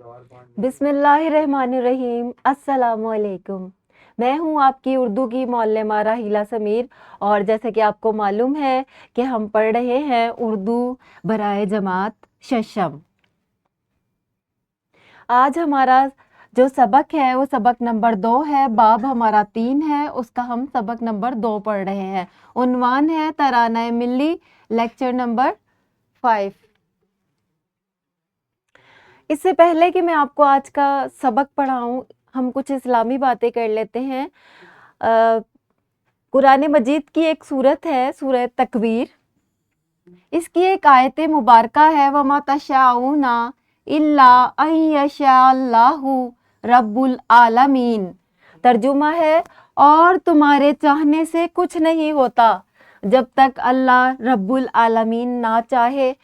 बिस्मिल्लाहिर्रहमानिर्रहीम। अस्सलाम वालेकुम। मैं हूँ आपकी उर्दू की मौल्लमा राहिला समीर, और जैसे कि आपको मालूम है कि हम पढ़ रहे हैं उर्दू बराए जमात शशम। आज हमारा जो सबक है वो सबक नंबर 2 है। बाब हमारा 3 है, उसका हम सबक नंबर 2 पढ़ रहे हैं। उन्वान है तराना मिल्ली, लेक्चर नंबर 5। इससे पहले कि मैं आपको आज का सबक पढ़ाऊं, हम कुछ इस्लामी बातें कर लेते हैं। कुरान मजीद की एक सूरत है, सूरह तकवीर। इसकी एक आयत मुबारका है, वमा तशाऊना इल्ला अन यशाअल्लाहु रब्बुल आलमीन। तर्जुमा है, और तुम्हारे चाहने से कुछ नहीं होता जब तक अल्लाह रब्बुल आलमीन ना चाहे।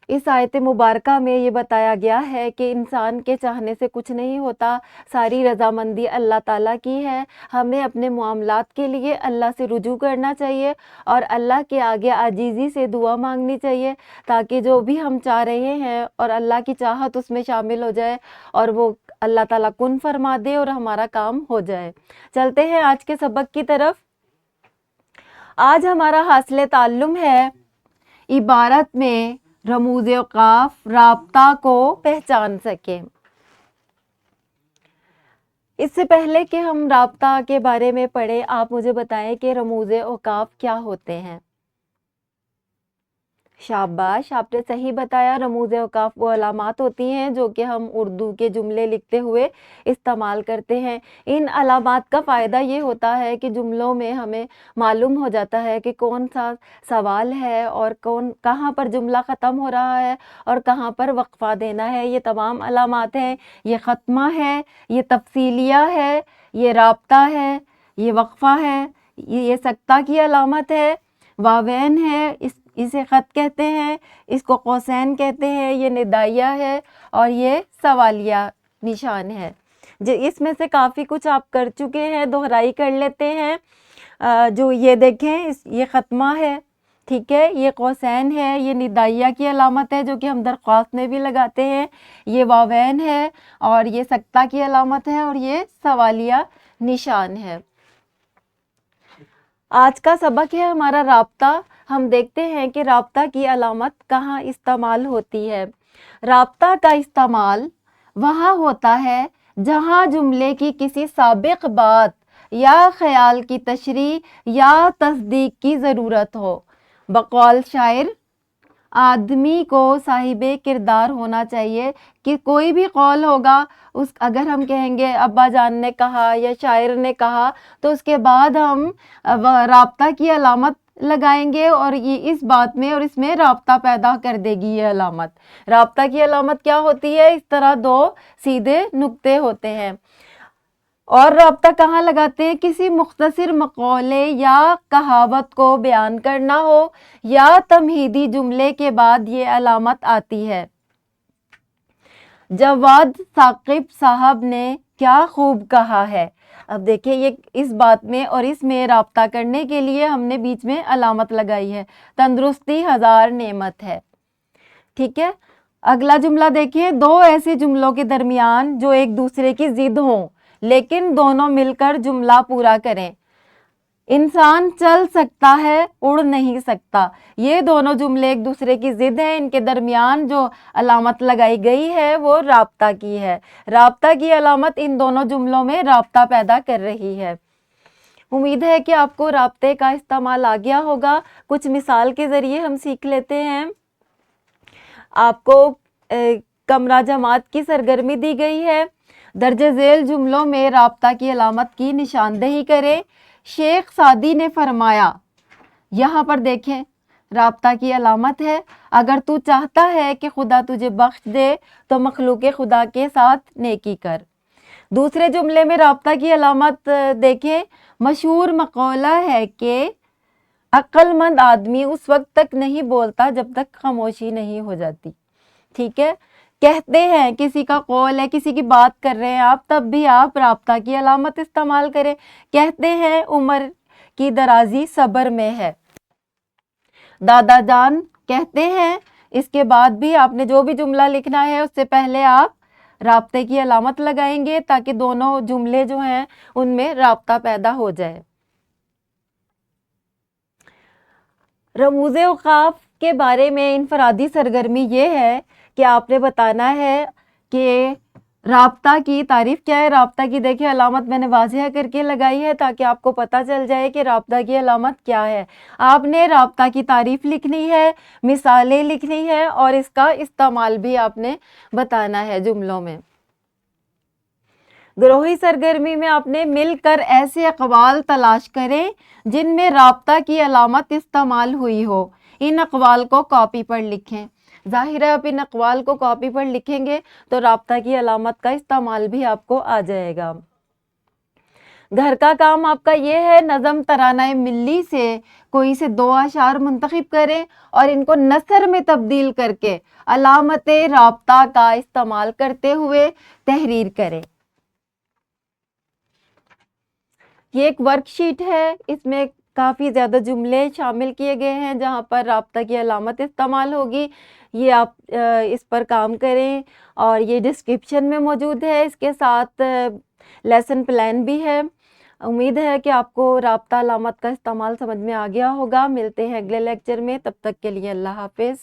इस आयत मुबारका में ये बताया गया है कि इंसान के चाहने से कुछ नहीं होता, सारी रज़ामंदी अल्लाह ताला की है। हमें अपने मामलात के लिए अल्लाह से रुजू करना चाहिए और अल्लाह के आगे आजीज़ी से दुआ मांगनी चाहिए, ताकि जो भी हम चाह रहे हैं और अल्लाह की चाहत उसमें शामिल हो जाए और वो अल्लाह ताला कुन फरमा दे और हमारा काम हो जाए। चलते हैं आज के सबक की तरफ। आज हमारा हासिल ताल्लुम है इबारत में रमूज़ औक़ाफ़, राब्ता को पहचान सके। इससे पहले कि हम राब्ता के बारे में पढ़ें, आप मुझे बताएं कि रमूज़ औक़ाफ़ क्या होते हैं। शाबाश, आपने सही बताया। रमूज़ औक़ाफ़ वो अलामात होती हैं जो कि हम उर्दू के जुमले लिखते हुए इस्तेमाल करते हैं। इन अलामात का फ़ायदा ये होता है कि जुमलों में हमें मालूम हो जाता है कि कौन सा सवाल है और कहाँ पर जुमला ख़त्म हो रहा है और कहाँ पर वक्फ़ा देना है। ये तमाम अलामात हैं। ये ख़त्मा है, ये तफ़सीलिया है, ये राब्ता है, ये वक्फ़ा है, ये सक्ता की अलामत है, वावैन है, इसे ख़त कहते हैं, इसको कौसैन कहते हैं, ये निदाइया है और ये सवालिया निशान है। इसमें से काफ़ी कुछ आप कर चुके हैं, दोहराई कर लेते हैं। जो ये देखें, ये ख़त्मा है, ठीक है, ये कौसैन है, ये निदाइया की अलामत है जो कि हम दरख्वास्त में भी लगाते हैं, ये वावैन है और ये सक्ता की अलामत है और ये सवालिया निशान है। आज का सबक है हमारा राब्ता। हम देखते हैं कि राब्ता की अलामत कहाँ इस्तेमाल होती है। राब्ता का इस्तेमाल वहाँ होता है जहाँ जुमले की किसी साबिक़ बात या ख़याल की तशरीह या तस्दीक की ज़रूरत हो। बक़ौल शायर, आदमी को साहिबे किरदार होना चाहिए कि कोई भी कौल होगा, अगर हम कहेंगे अब्बा जान ने कहा या शायर ने कहा, तो उसके बाद हम राब्ता की अलामत लगाएंगे और ये इस बात में और इसमें राब्ता पैदा कर देगी ये अलामत। राब्ता की अलामत क्या होती है? इस तरह दो सीधे नुक्ते होते हैं। और राब्ता कहाँ लगाते हैं? किसी मुख्तसर मक़ौले या कहावत को बयान करना हो या तमहीदी जुमले के बाद ये अलामत आती है। जवाद साकिब साहब ने क्या खूब कहा है। अब देखिए, ये इस बात में और इसमें राब्ता करने के लिए हमने बीच में अलामत लगाई है। तंदुरुस्ती हज़ार नेमत है, ठीक है। अगला जुमला देखिए, दो ऐसे जुमलों के दरमियान जो एक दूसरे की ज़िद हों लेकिन दोनों मिलकर जुमला पूरा करें। इंसान चल सकता है, उड़ नहीं सकता। ये दोनों जुमले एक दूसरे की ज़िद हैं, इनके दरमियान जो अलामत लगाई गई है वो राब्ता की है। राब्ता की अलामत इन दोनों जुमलों में राब्ता पैदा कर रही है। उम्मीद है कि आपको राब्ते का इस्तेमाल आ गया होगा। कुछ मिसाल के ज़रिए हम सीख लेते हैं। आपको कमरा जमात की सरगर्मी दी गई है। दर्जे झेल जुमलों में राब्ता की अलामत की निशानदेही करें। शेख सादी ने फरमाया, यहाँ पर देखें, राब्ता की अलामत है। अगर तू चाहता है कि खुदा तुझे बख्श दे तो मखलूक खुदा के साथ नेकी कर। दूसरे जुमले में राब्ता की अलामत देखें। मशहूर मक़ौला है कि अक्लमंद आदमी उस वक्त तक नहीं बोलता जब तक खामोशी नहीं हो जाती, ठीक है। कहते हैं किसी का कौल है, किसी की बात कर रहे हैं आप, तब भी आप राब्ता की अलामत इस्तेमाल करें। कहते हैं उम्र की दराजी सब्र में है। दादा जान कहते हैं, इसके बाद भी आपने जो भी जुमला लिखना है उससे पहले आप رابطے کی علامت لگائیں گے تاکہ دونوں جملے جو ہیں ان میں رابطہ پیدا ہو جائے۔ رموز اوقاف کے بارے میں انفرادی سرگرمی یہ ہے کہ آپ نے بتانا ہے کہ رابطہ کی تعریف کیا ہے۔ رابطہ کی دیکھیں علامت میں نے واضح کر کے لگائی ہے تاکہ آپ کو پتہ چل جائے کہ رابطہ کی علامت کیا ہے۔ آپ نے رابطہ کی تعریف لکھنی ہے، مثالیں لکھنی ہے اور اس کا استعمال بھی آپ نے بتانا ہے جملوں میں۔ گروہی سرگرمی میں آپ نے مل کر ایسے اقوال تلاش کریں جن میں رابطہ کی علامت استعمال ہوئی ہو، ان اقوال کو کاپی پر لکھیں۔ ظاہر ہے آپ ان اقوال کو کاپی پر لکھیں گے تو رابطہ کی علامت کا استعمال بھی آپ کو آ جائے گا۔ گھر کا کام آپ کا یہ ہے، نظم ترانہ ملی سے کوئی سے 2 اشعار منتخب کریں اور ان کو نثر میں تبدیل کر کے علامت رابطہ کا استعمال کرتے ہوئے تحریر کریں۔ یہ ایک ورک شیٹ ہے، اس میں کافی زیادہ جملے شامل کیے گئے ہیں جہاں پر رابطہ کی علامت استعمال ہوگی۔ یہ آپ اس پر کام کریں اور یہ ڈسکرپشن میں موجود ہے، اس کے ساتھ لیسن پلان بھی ہے۔ امید ہے کہ آپ کو رابطہ علامت کا استعمال سمجھ میں آ گیا ہوگا۔ ملتے ہیں اگلے لیکچر میں، تب تک کے لیے اللہ حافظ۔